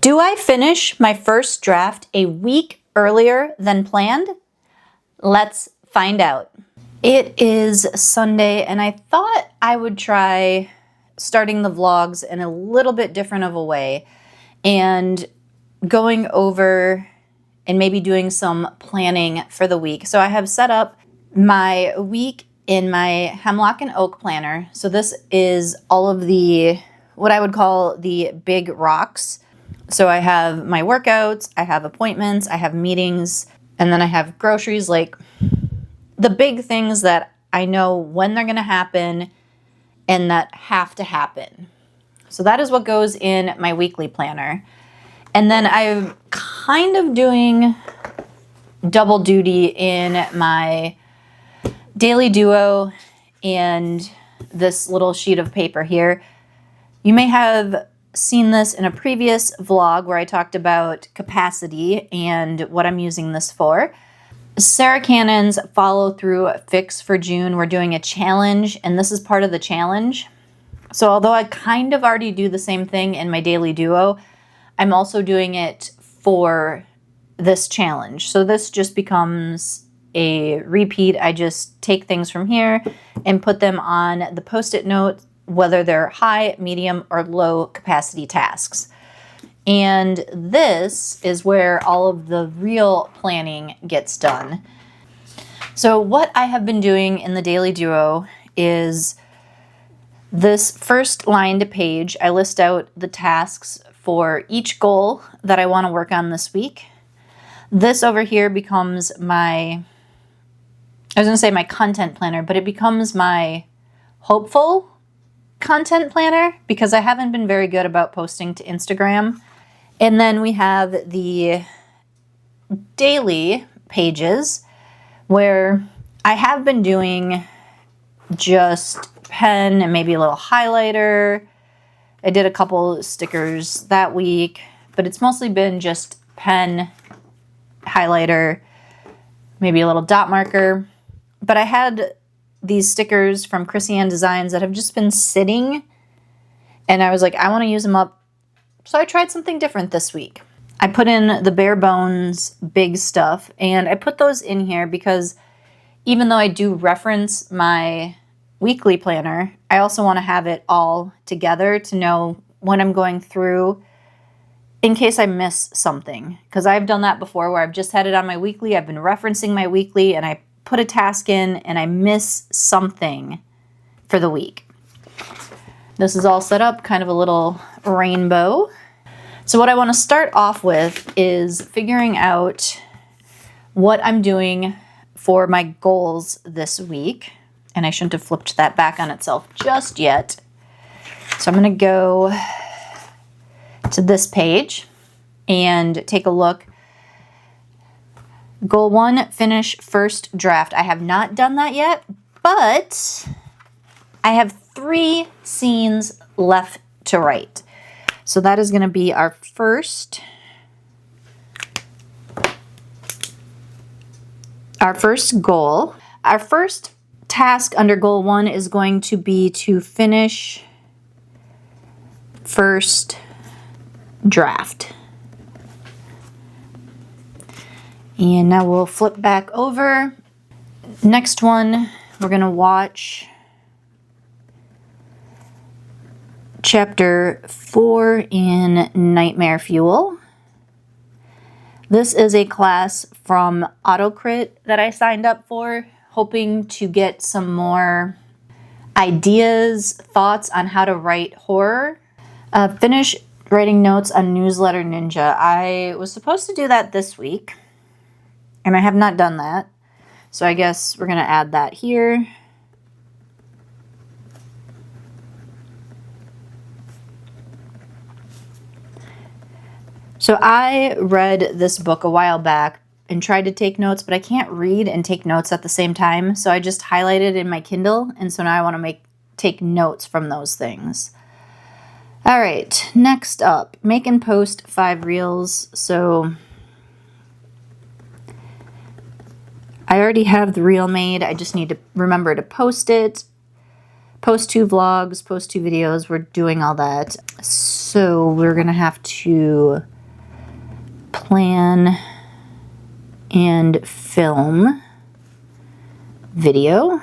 Do I finish my first draft a week earlier than planned? Let's find out. It is Sunday, and I thought I would try starting the vlogs in a little bit different of a way and going over and maybe doing some planning for the week. So I have set up my week in my Hemlock and Oak planner. So this is all of the, what I would call the big rocks. So I have my workouts, I have appointments, I have meetings, and then I have groceries, like the big things that I know when they're going to happen and that have to happen. So that is what goes in my weekly planner. And then I'm kind of doing double duty in my daily duo and this little sheet of paper here. You may have seen this in a previous vlog where I talked about capacity and what I'm using this for. Sarah Cannon's follow through fix for June, we're doing a challenge, and this is part of the challenge. So although I kind of already do the same thing in my daily duo, I'm also doing it for this challenge. So this just becomes a repeat. I just take things from here and put them on the post-it note, whether they're high, medium, or low capacity tasks. And this is where all of the real planning gets done. So what I have been doing in the daily duo is this first lined page. I list out the tasks for each goal that I want to work on this week. This over here becomes my, I was going to say my content planner, but it becomes my hopeful content planner because I haven't been very good about posting to Instagram. And then we have the daily pages where I have been doing just pen and maybe a little highlighter. I did a couple stickers that week, but it's mostly been just pen, highlighter, maybe a little dot marker. But I had these stickers from Chrissy Ann Designs that have just been sitting, and I was like, I want to use them up. So I tried something different this week. I put in the bare bones big stuff, and I put those in here because even though I do reference my weekly planner, I also want to have it all together to know when I'm going through in case I miss something. Because I've done that before where I've just had it on my weekly, I've been referencing my weekly, and I put a task in and I miss something for the week. This is all set up, kind of a little rainbow. So what I want to start off with is figuring out what I'm doing for my goals this week. And I shouldn't have flipped that back on itself just yet. So I'm going to go to this page and take a look. Goal 1, finish first draft. I have not done that yet, but I have 3 scenes left to write. So that is going to be our first goal. Our first task under goal 1 is going to be to finish first draft. And now we'll flip back over. Next one, we're going to watch Chapter 4 in Nightmare Fuel. This is a class from AutoCrit that I signed up for, hoping to get some more ideas, thoughts on how to write horror. Finish writing notes on Newsletter Ninja. I was supposed to do that this week, and I have not done that. So I guess we're going to add that here. So I read this book a while back and tried to take notes, but I can't read and take notes at the same time. So I just highlighted in my Kindle, and so now I want to take notes from those things. All right, next up, make and post 5 reels. So I already have the reel made. I just need to remember to post it. post 2 vlogs, post 2 videos. We're doing all that. So we're going to have to plan and film video.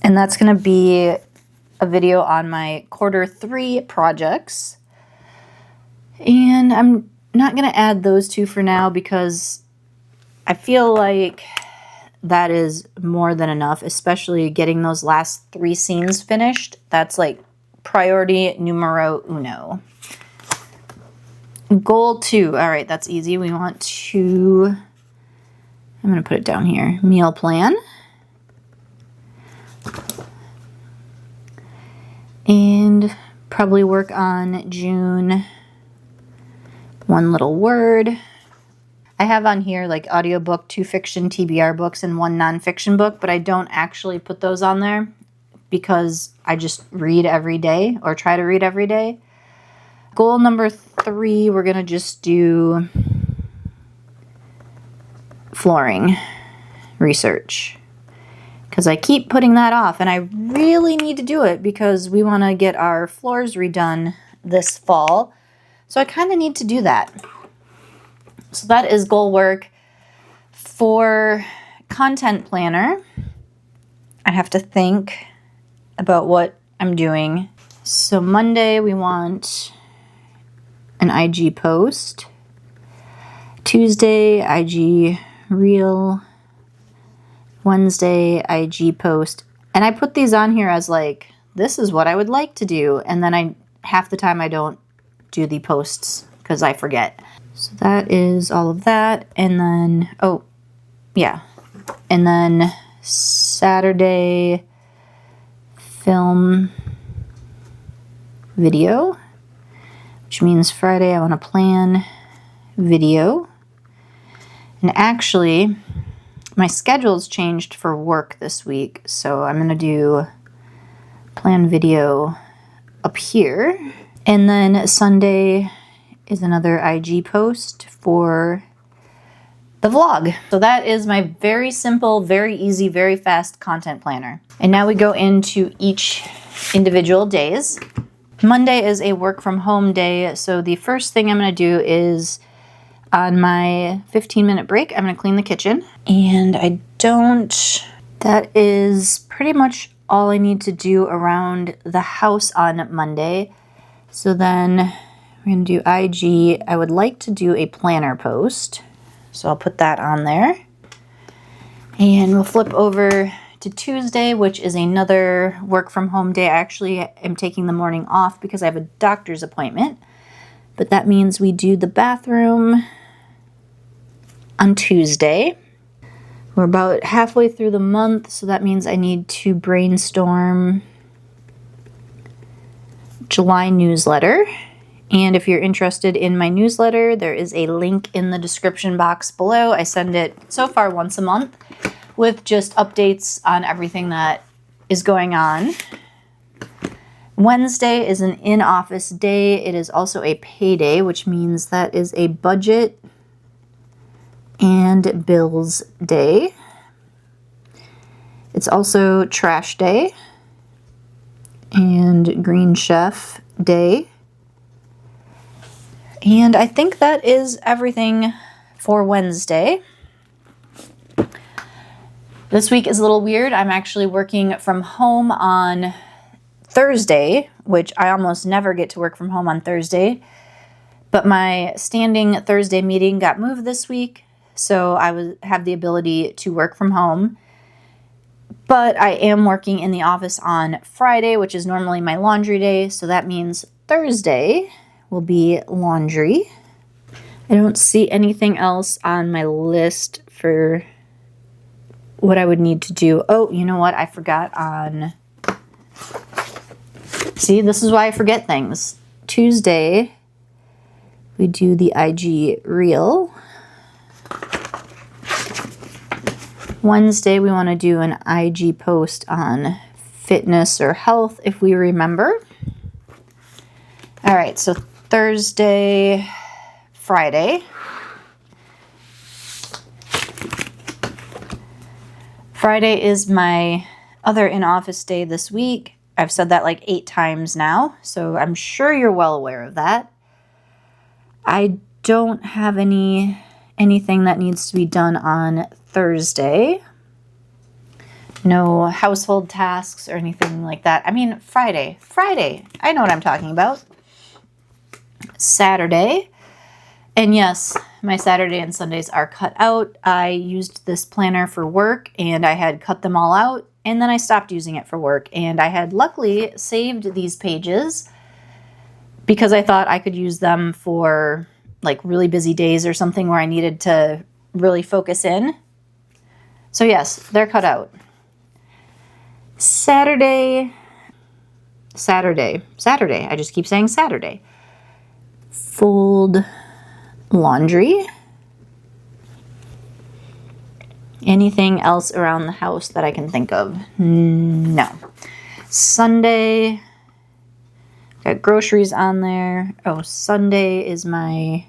And that's going to be a video on my Q3 projects. And I'm not going to add those 2 for now because I feel like that is more than enough, especially getting those last 3 scenes finished. That's like priority numero uno. Goal 2. All right, that's easy. We want to, I'm going to put it down here, meal plan. And probably work on June 1 little word. I have on here like audiobook, 2 fiction TBR books, and 1 nonfiction book, but I don't actually put those on there because I just read every day or try to read every day. Goal number 3, we're going to just do flooring research because I keep putting that off and I really need to do it because we want to get our floors redone this fall. So I kind of need to do that. So that is goal work. For content planner, I have to think about what I'm doing. So Monday we want an IG post. Tuesday, IG reel. Wednesday, IG post. And I put these on here as like, this is what I would like to do. And then half the time I don't do the posts because I forget. So that is all of that. And then, oh, yeah. And then Saturday, film video, which means Friday I want to plan video. And actually, my schedule's changed for work this week, so I'm going to do plan video up here. And then Sunday is another IG post for the vlog. So that is my very simple, very easy, very fast content planner. And now we go into each individual days. Monday is a work from home day, so the first thing I'm going to do is on my 15-minute break, I'm going to clean the kitchen. And that is pretty much all I need to do around the house on Monday. So then we're going to do IG. I would like to do a planner post. So I'll put that on there. And we'll flip over to Tuesday, which is another work from home day. I actually am taking the morning off because I have a doctor's appointment. But that means we do the bathroom on Tuesday. We're about halfway through the month, so that means I need to brainstorm July newsletter. And if you're interested in my newsletter, there is a link in the description box below. I send it so far once a month with just updates on everything that is going on. Wednesday is an in-office day. It is also a payday, which means that is a budget and bills day. It's also trash day and green chef day. And I think that is everything for Wednesday. This week is a little weird. I'm actually working from home on Thursday, which I almost never get to work from home on Thursday. But my standing Thursday meeting got moved this week, so I have the ability to work from home. But I am working in the office on Friday, which is normally my laundry day, so that means Thursday will be laundry. I don't see anything else on my list for what I would need to do. Oh, you know what? I forgot on... See, this is why I forget things. Tuesday, we do the IG reel. Wednesday, we want to do an IG post on fitness or health, if we remember. All right, so Thursday, Friday. Friday is my other in-office day this week. I've said that like 8 times now, so I'm sure you're well aware of that. I don't have anything that needs to be done on Thursday. No household tasks or anything like that. I mean, Friday. I know what I'm talking about. Saturday. And yes, my Saturday and Sundays are cut out. I used this planner for work and I had cut them all out, and then I stopped using it for work. And I had luckily saved these pages because I thought I could use them for like really busy days or something where I needed to really focus in. So yes, they're cut out. Saturday. I just keep saying Saturday. Fold laundry. Anything else around the house that I can think of? No. Sunday, got groceries on there. Oh, Sunday is my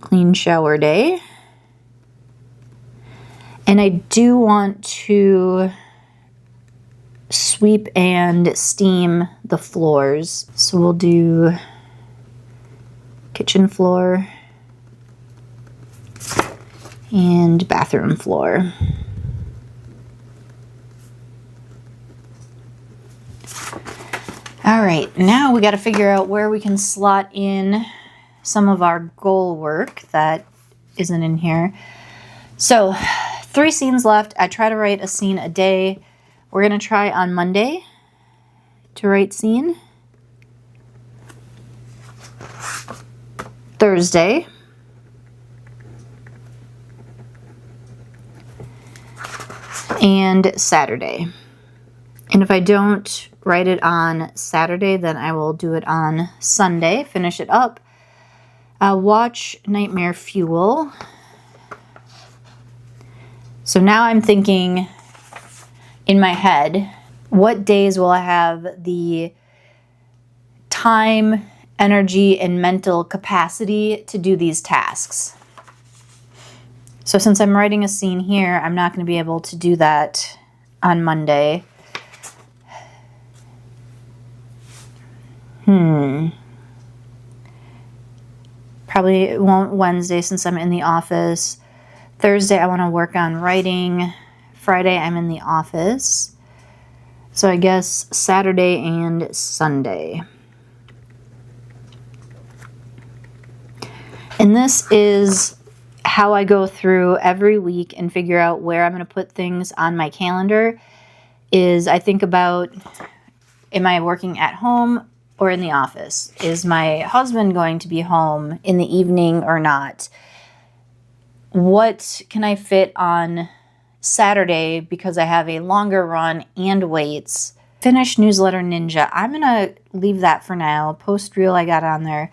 clean shower day. And I do want to sweep and steam the floors. So we'll do kitchen floor and bathroom floor. All right, now we got to figure out where we can slot in some of our goal work that isn't in here. So 3 scenes left. I try to write a scene a day. We're going to try on Monday to write scene. Thursday. And Saturday. And if I don't write it on Saturday, then I will do it on Sunday, finish it up. Watch Nightmare Fuel. So now I'm thinking in my head, what days will I have the time, energy, and mental capacity to do these tasks? So since I'm writing a scene here, I'm not going to be able to do that on Monday. Probably it won't Wednesday since I'm in the office. Thursday I want to work on writing. Friday I'm in the office. So I guess Saturday and Sunday. And this is how I go through every week and figure out where I'm going to put things on my calendar. Is I think about, am I working at home or in the office? Is my husband going to be home in the evening or not? What can I fit on Saturday because I have a longer run and weights? Finish Newsletter Ninja. I'm going to leave that for now. Post reel I got on there.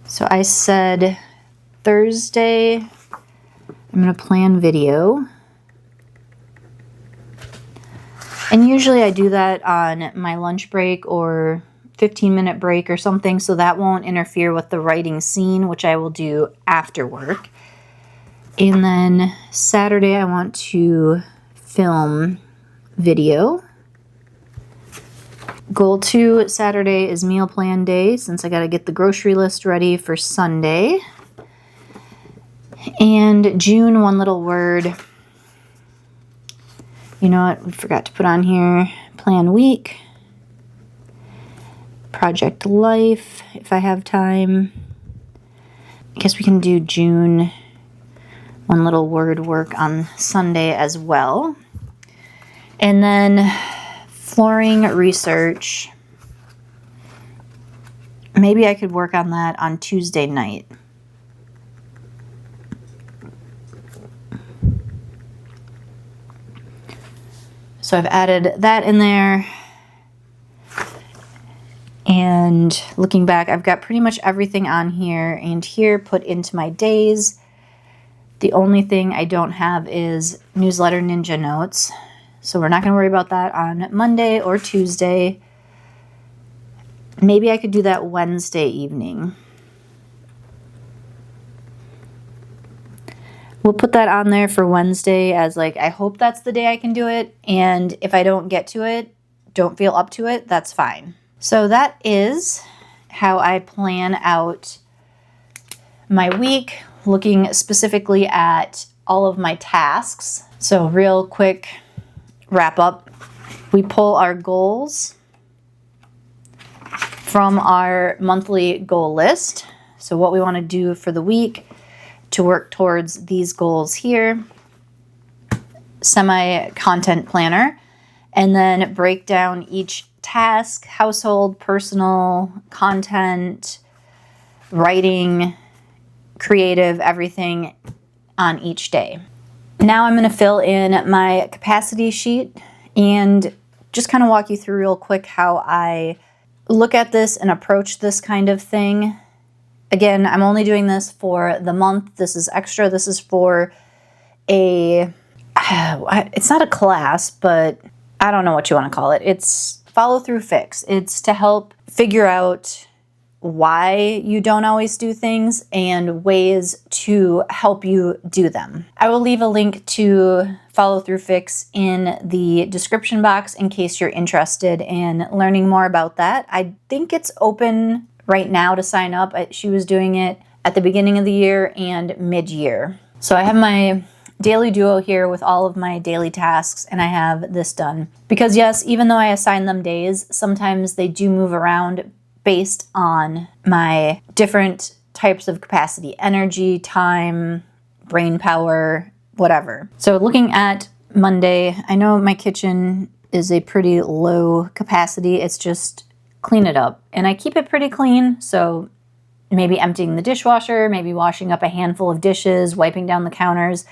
So I said Thursday I'm going to plan video. And usually I do that on my lunch break or 15-minute break or something, so that won't interfere with the writing scene, which I will do after work. And then Saturday I want to film video. Goal 2 Saturday is meal plan day, since I got to get the grocery list ready for Sunday. And June, one little word. You know what? We forgot to put on here. Plan week. Project life, if I have time. I guess we can do June, one little word work on Sunday as well. And then flooring research. Maybe I could work on that on Tuesday night. So I've added that in there. And looking back, I've got pretty much everything on here and here put into my days. The only thing I don't have is Newsletter Ninja notes. So we're not going to worry about that on Monday or Tuesday. Maybe I could do that Wednesday evening. we'll put that on there for Wednesday as like, I hope that's the day I can do it. And if I don't get to it, don't feel up to it, that's fine. So that is how I plan out my week, looking specifically at all of my tasks. So real quick wrap up. We pull our goals from our monthly goal list. So what we want to do for the week to work towards these goals here. Semi-content planner. And then break down each task, household, personal, content, writing, creative, everything on each day. Now I'm going to fill in my capacity sheet and just kind of walk you through real quick how I look at this and approach this kind of thing. Again, I'm only doing this for the month. This is extra. This is for it's not a class, but I don't know what you want to call it. It's follow through fix. It's to help figure out why you don't always do things and ways to help you do them. I will leave a link to Follow Through Fix in the description box in case you're interested in learning more about that. I think it's open right now to sign up. She was doing it at the beginning of the year and mid-year. So I have my daily duo here with all of my daily tasks, and I have this done. Because yes, even though I assign them days, sometimes they do move around based on my different types of capacity, energy, time, brain power, whatever. So looking at Monday, I know my kitchen is a pretty low capacity. It's just clean it up. And I keep it pretty clean, so maybe emptying the dishwasher, maybe washing up a handful of dishes, wiping down the counters.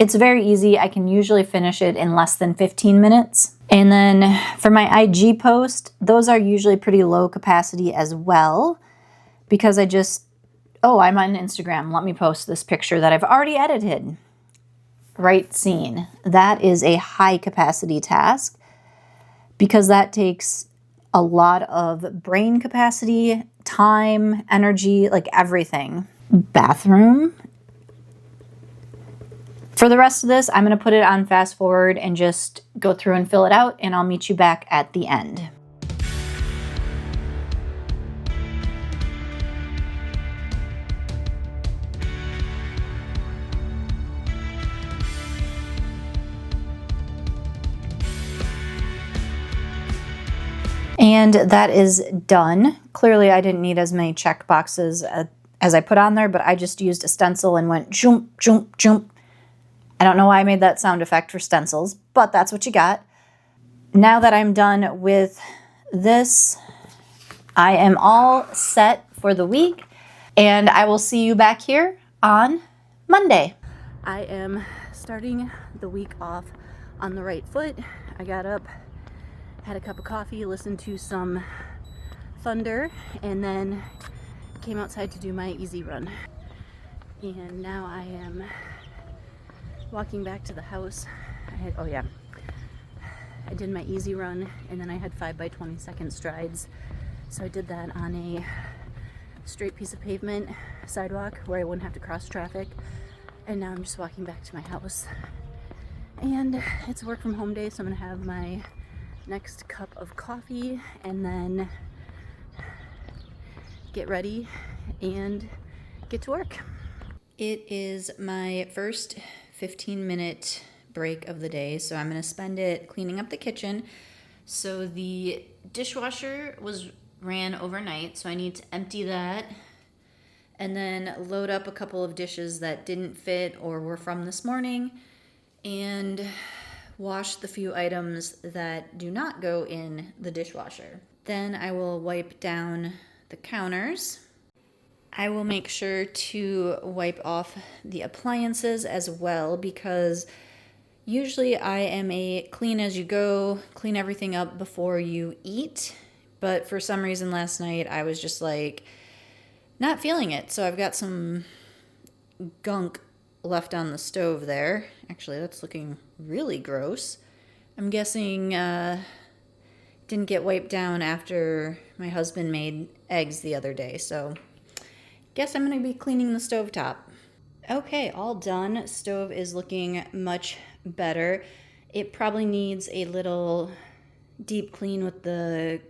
It's very easy. I can usually finish it in less than 15 minutes. And then for my IG post, those are usually pretty low capacity as well because I'm on Instagram. Let me post this picture that I've already edited. Right scene. That is a high capacity task because that takes a lot of brain capacity, time, energy, like everything. Bathroom. For the rest of this, I'm going to put it on fast forward and just go through and fill it out, and I'll meet you back at the end. And that is done. Clearly, I didn't need as many check boxes as I put on there, but I just used a stencil and went jump, jump, jump. I don't know why I made that sound effect for stencils, but that's what you got. Now that I'm done with this, I am all set for the week, and I will see you back here on Monday. I am starting the week off on the right foot. I got up, had a cup of coffee, listened to some thunder, and then came outside to do my easy run. And now I am walking back to the house. I did my easy run, and then I had 5 by 20 second strides. So I did that on a straight piece of pavement sidewalk where I wouldn't have to cross traffic. And now I'm just walking back to my house. And it's a work from home day, so I'm gonna have my next cup of coffee and then get ready and get to work. It is my first 15-minute break of the day, so I'm going to spend it cleaning up the kitchen. So the dishwasher ran overnight, so I need to empty that and then load up a couple of dishes that didn't fit or were from this morning and wash the few items that do not go in the dishwasher. Then I will wipe down the counters. I will make sure to wipe off the appliances as well because usually I am a clean as you go, clean everything up before you eat. But for some reason last night I was just like not feeling it. So I've got some gunk left on the stove there. Actually, that's looking really gross. I'm guessing didn't get wiped down after my husband made eggs the other day. So guess I'm going to be cleaning the stovetop. Okay, all done. Stove is looking much better. It probably needs a little deep clean with the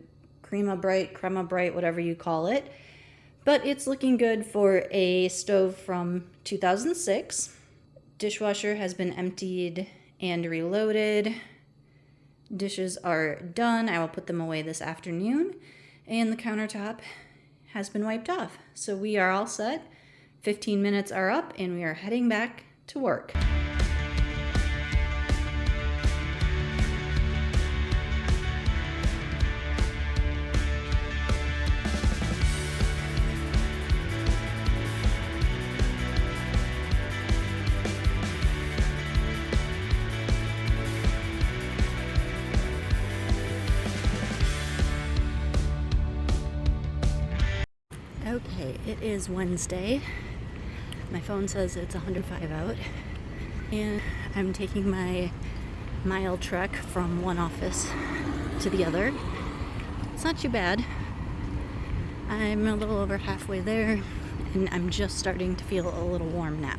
crema bright, whatever you call it. But it's looking good for a stove from 2006. Dishwasher has been emptied and reloaded. Dishes are done. I will put them away this afternoon. And the countertop has been wiped off. So we are all set. 15 minutes are up and we are heading back to work. Okay, it is Wednesday. My phone says it's 105 out, and I'm taking my mile trek from one office to the other. It's not too bad. I'm a little over halfway there, and I'm just starting to feel a little warm now.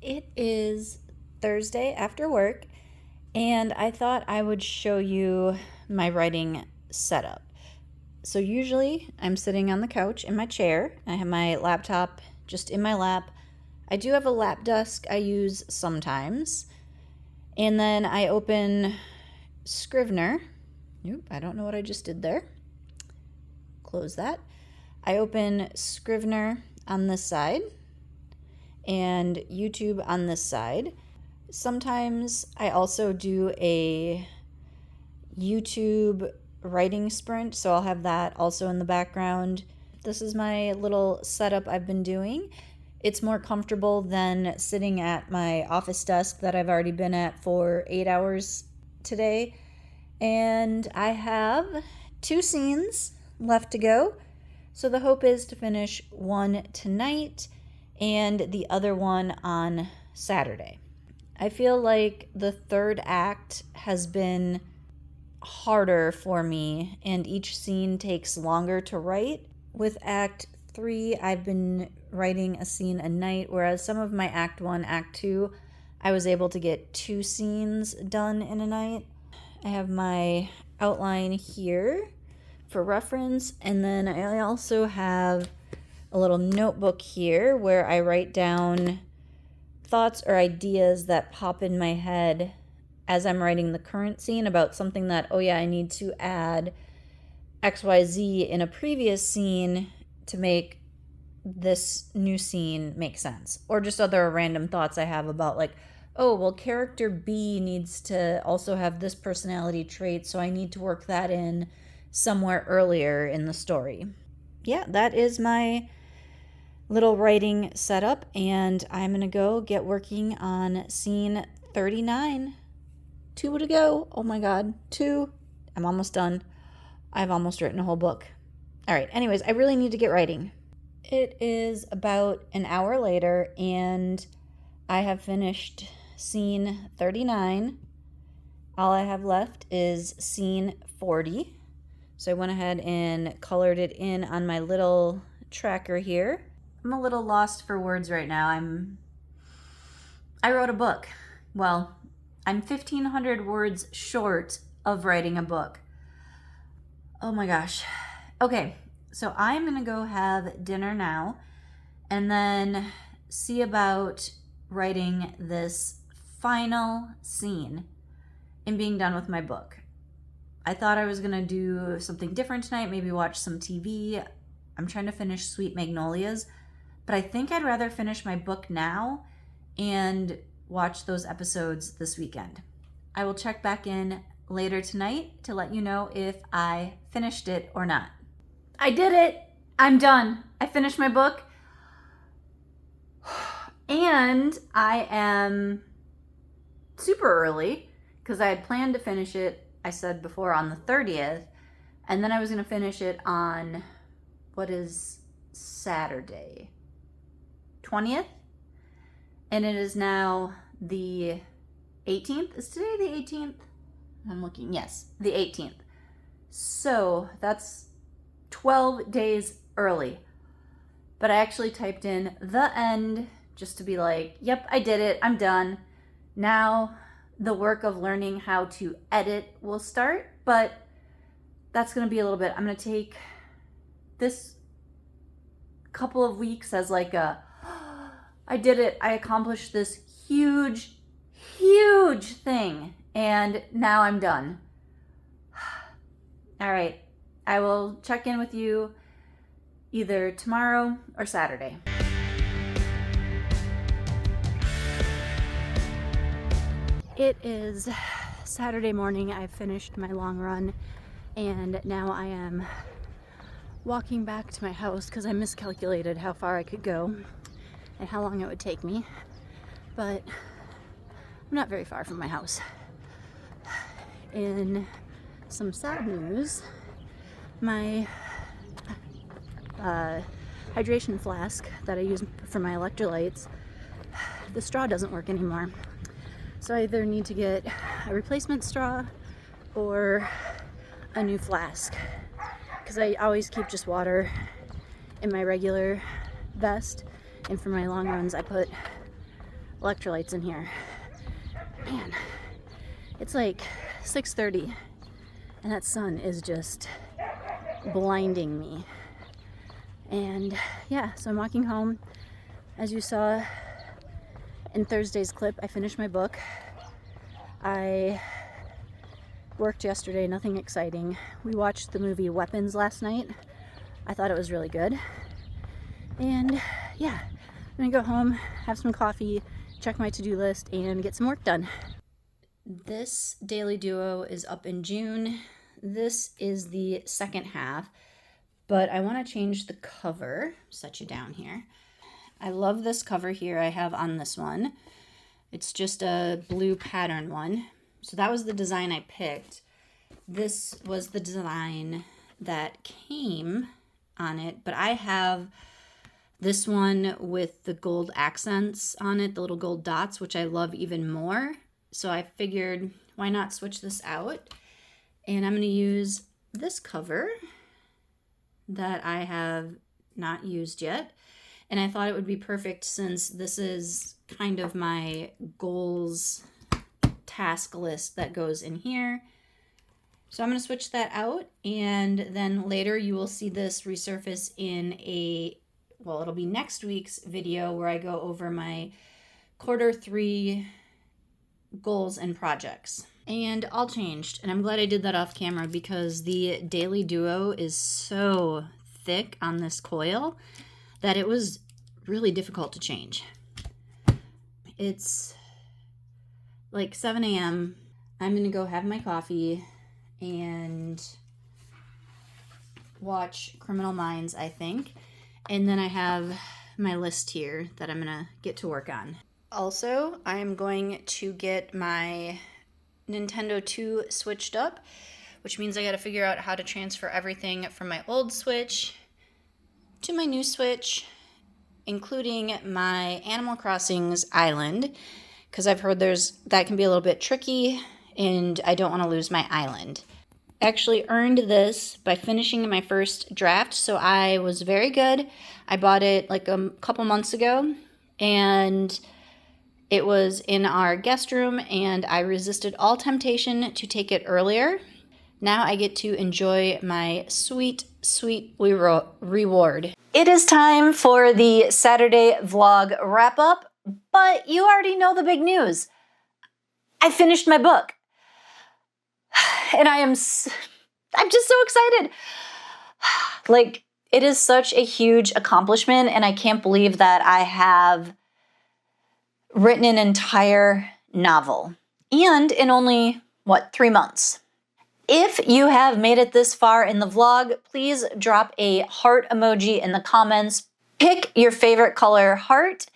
It is Thursday after work, and I thought I would show you my writing setup. So usually I'm sitting on the couch in my chair. I have my laptop just in my lap. I do have a lap desk I use sometimes. And then I open Scrivener. Nope, I don't know what I just did there. Close that. I open Scrivener on this side and YouTube on this side. Sometimes I also do a YouTube writing sprint, so I'll have that also in the background. This is my little setup I've been doing. It's more comfortable than sitting at my office desk that I've already been at for 8 hours today. And I have 2 scenes left to go. So the hope is to finish one tonight and the other one on Saturday. I feel like the third act has been harder for me and each scene takes longer to write. With Act 3, I've been writing a scene a night, whereas some of my Act 1, Act 2, I was able to get 2 scenes done in a night. I have my outline here for reference, and then I also have a little notebook here where I write down thoughts or ideas that pop in my head as I'm writing the current scene about something that, oh yeah, I need to add XYZ in a previous scene to make this new scene make sense. Or just other random thoughts I have about, like, oh, well, character B needs to also have this personality trait, so I need to work that in somewhere earlier in the story. Yeah, that is my little writing setup, and I'm gonna go get working on scene 39. 2 to go. Oh my god. 2. I'm almost done. I've almost written a whole book. All right. Anyways, I really need to get writing. It is about an hour later, and I have finished scene 39. All I have left is scene 40. So I went ahead and colored it in on my little tracker here. I'm a little lost for words right now. I wrote a book. Well, I'm 1,500 words short of writing a book. Oh my gosh. Okay, so I'm gonna go have dinner now and then see about writing this final scene and being done with my book. I thought I was gonna do something different tonight, maybe watch some TV. I'm trying to finish Sweet Magnolias, but I think I'd rather finish my book now and watch those episodes this weekend. I will check back in later tonight to let you know if I finished it or not. I did it! I'm done. I finished my book. And I am super early because I had planned to finish it, I said before, on the 30th. And then I was going to finish it on, what is Saturday? 20th? And it is now the 18th. Is today the 18th? I'm looking. Yes, the 18th. So that's 12 days early. but I actually typed in the end just to be like, yep, I did it. I'm done. Now the work of learning how to edit will start, but that's going to be a little bit. I'm going to take this couple of weeks as like I did it. I accomplished this huge, huge thing, and now I'm done. All right. I will check in with you either tomorrow or Saturday. It is Saturday morning. I've finished my long run, and now I am walking back to my house because I miscalculated how far I could go and how long it would take me, but I'm not very far from my house. In some sad news, my hydration flask that I use for my electrolytes, the straw doesn't work anymore. So I either need to get a replacement straw or a new flask, because I always keep just water in my regular vest, and for my long runs I put electrolytes in here. Man, it's like 6:30 and that sun is just blinding me. And yeah, so I'm walking home. As you saw in Thursday's clip, I finished my book. I worked yesterday, nothing exciting. We watched the movie Weapons last night. I thought it was really good. And yeah, I'm gonna go home, have some coffee, check my to-do list, and get some work done. This daily duo is up in June. This is the second half, but I want to change the cover. Set you down here. I love this cover here I have on this one. It's just a blue pattern one. So that was the design I picked. This was the design that came on it, but I have this one with the gold accents on it, the little gold dots, which I love even more. So I figured, why not switch this out? And I'm going to use this cover that I have not used yet. And I thought it would be perfect since this is kind of my goals task list that goes in here. So I'm going to switch that out, and then later you will see this resurface in it'll be next week's video where I go over my Q3 goals and projects. And all changed, and I'm glad I did that off camera because the Daily Duo is so thick on this coil that it was really difficult to change. It's like 7 a.m. I'm gonna go have my coffee and watch Criminal Minds, I think. And then I have my list here that I'm gonna get to work on. Also, I'm going to get my Nintendo 2 switched up, which means I gotta figure out how to transfer everything from my old Switch to my new Switch, including my Animal Crossing's island, because I've heard that can be a little bit tricky, and I don't want to lose my island. I actually earned this by finishing my first draft, so I was very good. I bought it like a couple months ago, and it was in our guest room, and I resisted all temptation to take it earlier. Now I get to enjoy my sweet, sweet reward. It is time for the Saturday vlog wrap up, but you already know the big news. I finished my book. And I'm just so excited. Like, it is such a huge accomplishment, and I can't believe that I have written an entire novel, and in only, 3 months. If you have made it this far in the vlog, please drop a heart emoji in the comments. Pick your favorite color heart,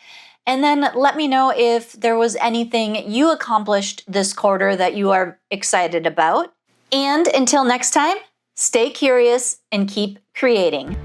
and then let me know if there was anything you accomplished this quarter that you are excited about. And until next time, stay curious and keep creating.